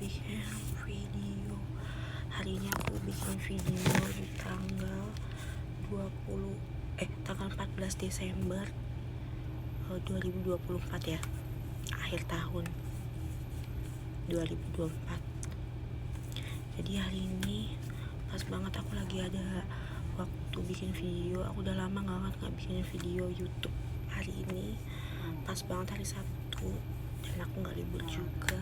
bikin video. Hari ini aku bikin video di tanggal 14 Desember 2024 ya, akhir tahun 2024. Jadi hari ini pas banget aku lagi ada waktu bikin video. Aku udah lama gak bikin video YouTube. Hari ini pas banget hari Sabtu dan aku gak libur juga.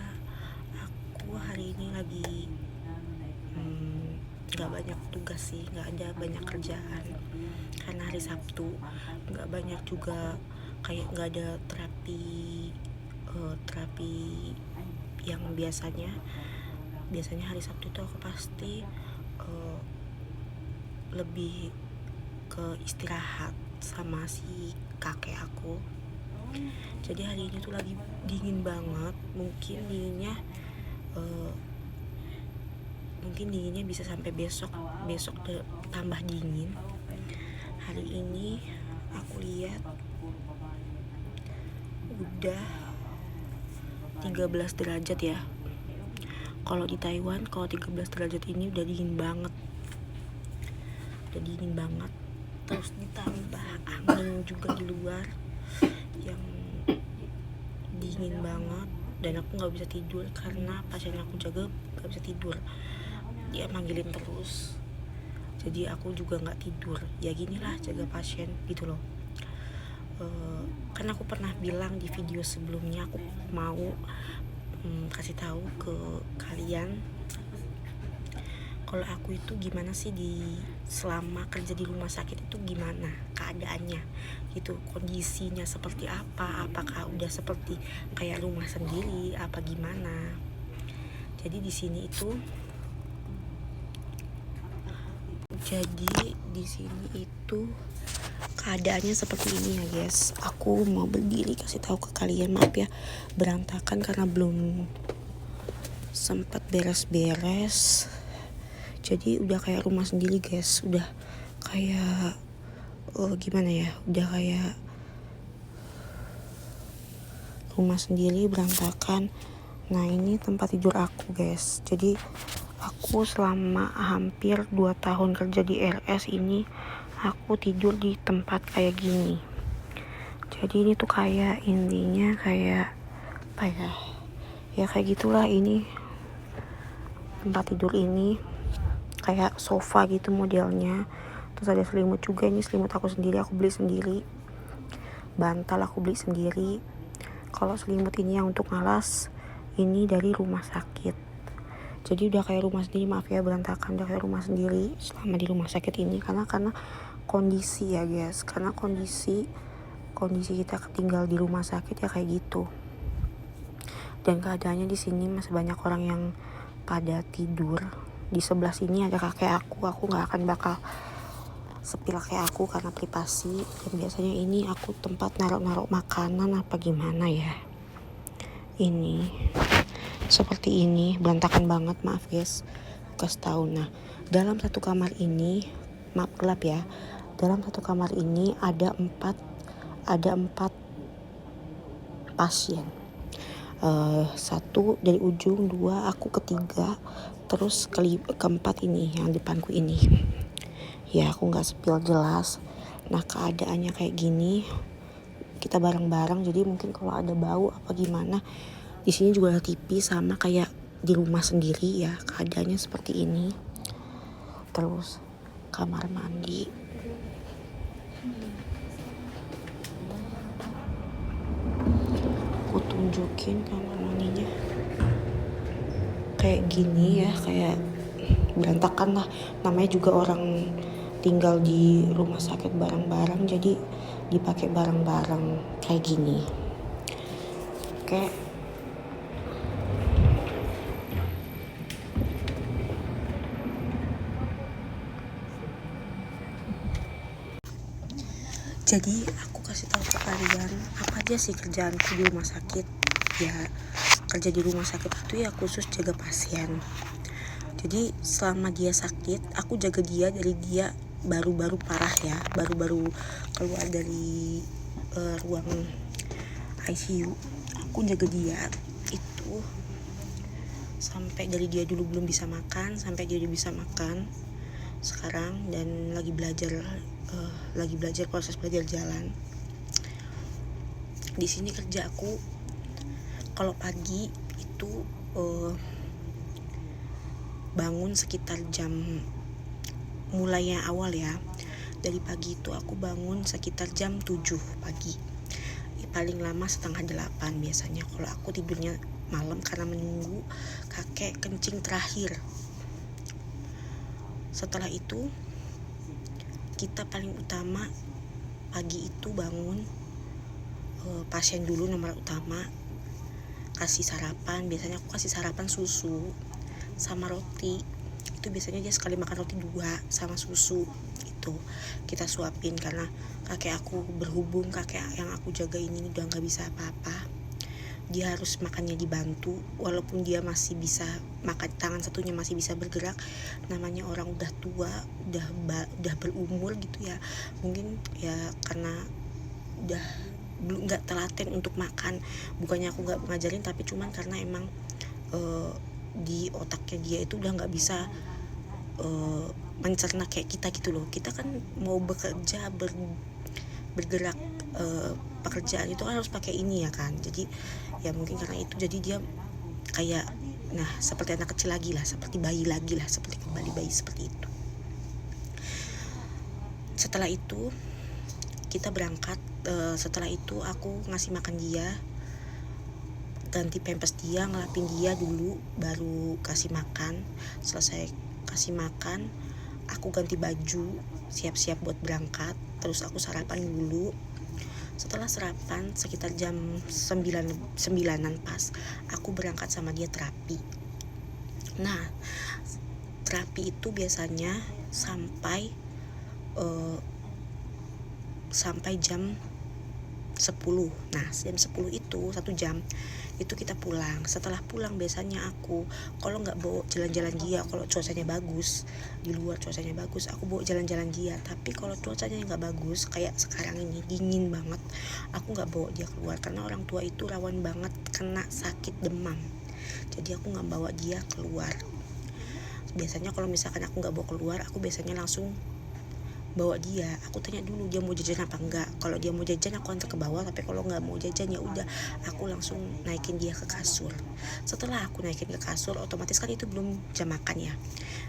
Aku hari ini lagi gak banyak tugas sih, gak ada banyak kerjaan karena hari Sabtu. Gak banyak juga, kayak gak ada terapi yang biasanya hari Sabtu itu aku pasti lebih ke istirahat sama si kakek aku. Jadi hari ini tuh lagi dingin banget. Mungkin dinginnya bisa sampai besok tambah dingin. Hari ini aku lihat udah 13 derajat ya. Kalau di Taiwan, kalau 13 derajat ini udah dingin banget. Terus ditambah angin juga di luar yang dingin banget, dan aku nggak bisa tidur karena pasien aku jaga nggak bisa tidur, dia manggilin terus. Jadi aku juga nggak tidur. Ya ginilah jaga pasien gitu loh. Kan aku pernah bilang di video sebelumnya, aku mau kasih tahu ke kalian kalau aku itu gimana sih selama kerja di rumah sakit itu, gimana keadaannya gitu, kondisinya seperti apa, apakah udah seperti kayak rumah sendiri apa gimana. Jadi di sini itu keadaannya seperti ini ya guys. Aku mau berdiri kasih tahu ke kalian, maaf ya berantakan karena belum sempat beres-beres. Jadi udah kayak rumah sendiri guys, udah kayak gimana ya, udah kayak rumah sendiri berantakan. Nah ini tempat tidur aku guys. Jadi aku selama hampir 2 tahun kerja di RS ini, aku tidur di tempat kayak gini. Jadi ini tuh kayak intinya kayak apa ya kayak gitulah. Ini tempat tidur ini kayak sofa gitu modelnya. Terus ada selimut juga, ini selimut aku sendiri, aku beli sendiri. Bantal aku beli sendiri. Kalau selimut ini yang untuk ngalas, ini dari rumah sakit. Jadi udah kayak rumah sendiri, maaf ya berantakan, udah kayak rumah sendiri selama di rumah sakit ini. Karena kondisi ya guys, karena kondisi kita tinggal di rumah sakit ya kayak gitu. Dan keadaannya di sini masih banyak orang yang pada tidur. Di sebelah sini ada kakek aku nggak akan bakal sepil kayak aku karena privasi. Dan biasanya ini aku tempat naruh makanan apa gimana ya. Ini seperti ini, berantakan banget, maaf guys, kasih tahu. Nah dalam satu kamar ini, maaf gelap ya, dalam satu kamar ini ada empat pasien. Satu dari ujung, 2 aku ketiga, terus keempat ini yang depanku ini. Ya aku nggak sepil jelas. Nah keadaannya kayak gini, kita bareng-bareng. Jadi mungkin kalau ada bau apa gimana, di sini juga ada TV sama kayak di rumah sendiri ya. Keadaannya seperti ini. Terus kamar mandi. Aku tunjukin kamar mandinya kayak gini ya, kayak berantakan lah. Namanya juga orang tinggal di rumah sakit bareng-bareng, jadi dipakai bareng-bareng kayak gini. Oke. Jadi aku kasih tahu ke kalian apa aja sih kerjaanku di rumah sakit. Ya kerja di rumah sakit itu ya khusus jaga pasien. Jadi selama dia sakit, aku jaga dia dari dia baru parah ya, baru keluar dari ruang ICU. Aku jaga dia itu sampai dari dia dulu belum bisa makan sampai dia bisa makan sekarang, dan lagi belajar proses belajar jalan. Di sini kerja aku kalau pagi itu bangun sekitar jam, mulainya awal ya, dari pagi itu aku bangun sekitar jam 7 pagi, paling lama setengah 8 biasanya kalau aku tidurnya malam, karena menunggu kakek kencing terakhir. Setelah itu kita paling utama pagi itu bangun, pasien dulu nomor utama, kasih sarapan. Biasanya aku kasih sarapan susu sama roti. Itu biasanya dia sekali makan roti 2 sama susu. Itu kita suapin karena kakek aku, berhubung kakek yang aku jaga ini udah gak bisa apa-apa, dia harus makannya dibantu. Walaupun dia masih bisa makan, tangan satunya masih bisa bergerak, namanya orang udah tua, udah berumur gitu ya, mungkin ya karena udah belum nggak telaten untuk makan. Bukannya aku nggak ngajarin, tapi cuman karena emang di otaknya dia itu udah nggak bisa mencerna kayak kita gitu loh. Kita kan mau bekerja, bergerak, pekerjaan itu kan harus pakai ini ya kan. Jadi ya mungkin karena itu jadi dia kayak seperti anak kecil lagi lah, seperti bayi lagi lah, seperti kembali bayi seperti itu. Setelah itu kita berangkat. Setelah itu aku ngasih makan dia, ganti pampers dia, ngelapin dia dulu, baru kasih makan. Selesai kasih makan, aku ganti baju, siap-siap buat berangkat. Terus aku sarapan dulu. Setelah sarapan sekitar jam 9-an pas, aku berangkat sama dia terapi. Nah, terapi itu biasanya sampai jam 10. Nah, jam 10 itu 1 jam itu kita pulang. Setelah pulang biasanya aku kalau nggak bawa jalan-jalan dia, kalau cuacanya bagus, di luar cuacanya bagus, aku bawa jalan-jalan dia. Tapi kalau cuacanya nggak bagus kayak sekarang ini dingin banget, aku nggak bawa dia keluar karena orang tua itu rawan banget kena sakit demam. Jadi aku nggak bawa dia keluar. Biasanya kalau misalkan aku nggak bawa keluar, aku biasanya langsung bawa dia. Aku tanya dulu dia mau jajan apa enggak. Kalau dia mau jajan aku antar ke bawah, tapi kalau nggak mau jajan ya udah aku langsung naikin dia ke kasur. Setelah aku naikin ke kasur, otomatis kan itu belum jam makan ya.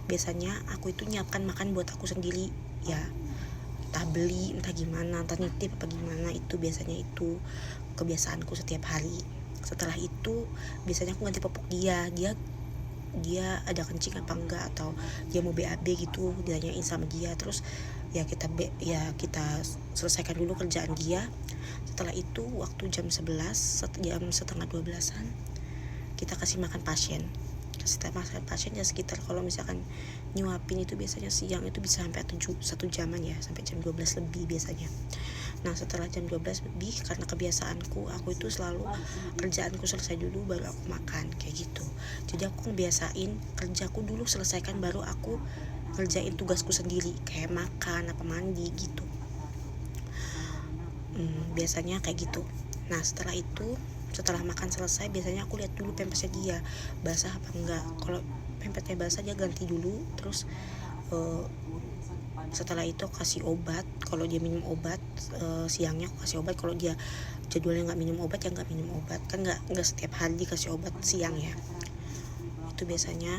Biasanya aku itu nyiapkan makan buat aku sendiri ya, entah beli, entah gimana, entah nitip apa gimana. Itu biasanya itu kebiasaanku setiap hari. Setelah itu biasanya aku ganti popok dia ada kencing apa enggak, atau dia mau BAB gitu, ditanyain sama dia. Terus ya kita selesaikan dulu kerjaan dia. Setelah itu waktu jam 11, jam setengah 12-an, kita kasih makan pasien. Ya sekitar, kalau misalkan nyuapin itu biasanya siang itu bisa sampai 1 jaman ya, sampai jam 12 lebih biasanya. Nah, setelah jam 12 lebih, karena kebiasaanku, aku itu selalu kerjaanku selesai dulu baru aku makan, kayak gitu. Jadi aku ngebiasain kerjaku dulu selesaikan, baru aku kerjain tugasku sendiri, kayak makan, apa mandi gitu. Biasanya kayak gitu. Nah, setelah makan selesai, biasanya aku lihat dulu pampersnya dia basah apa enggak. Kalau pampersnya basah, dia ganti dulu. Terus setelah itu kasih obat. Kalau dia minum obat, siangnya aku kasih obat. Kalau dia jadwalnya nggak minum obat, ya nggak minum obat. Kan nggak setiap hari dikasih obat siang ya. Itu biasanya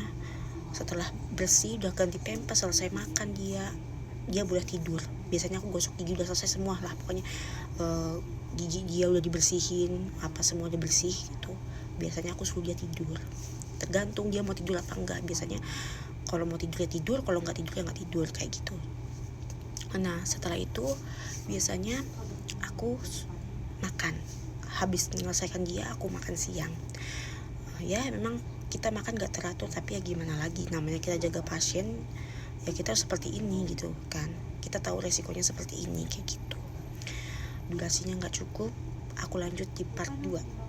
setelah bersih, udah ganti pampers, selesai makan, dia boleh tidur. Biasanya aku gosok gigi udah selesai semua lah, pokoknya gigi dia udah dibersihin, apa semua udah bersih gitu. Biasanya aku suruh dia tidur, tergantung dia mau tidur apa enggak. Biasanya kalau mau tidur ya tidur, kalau nggak tidur ya nggak tidur, kayak gitu. Nah, setelah itu biasanya aku makan. Habis menyelesaikan dia, aku makan siang. Ya memang kita makan gak teratur, tapi ya gimana lagi, namanya kita jaga pasien, ya kita harus seperti ini gitu kan. Kita tahu resikonya seperti ini, kayak gitu. Durasinya gak cukup, aku lanjut di part 2.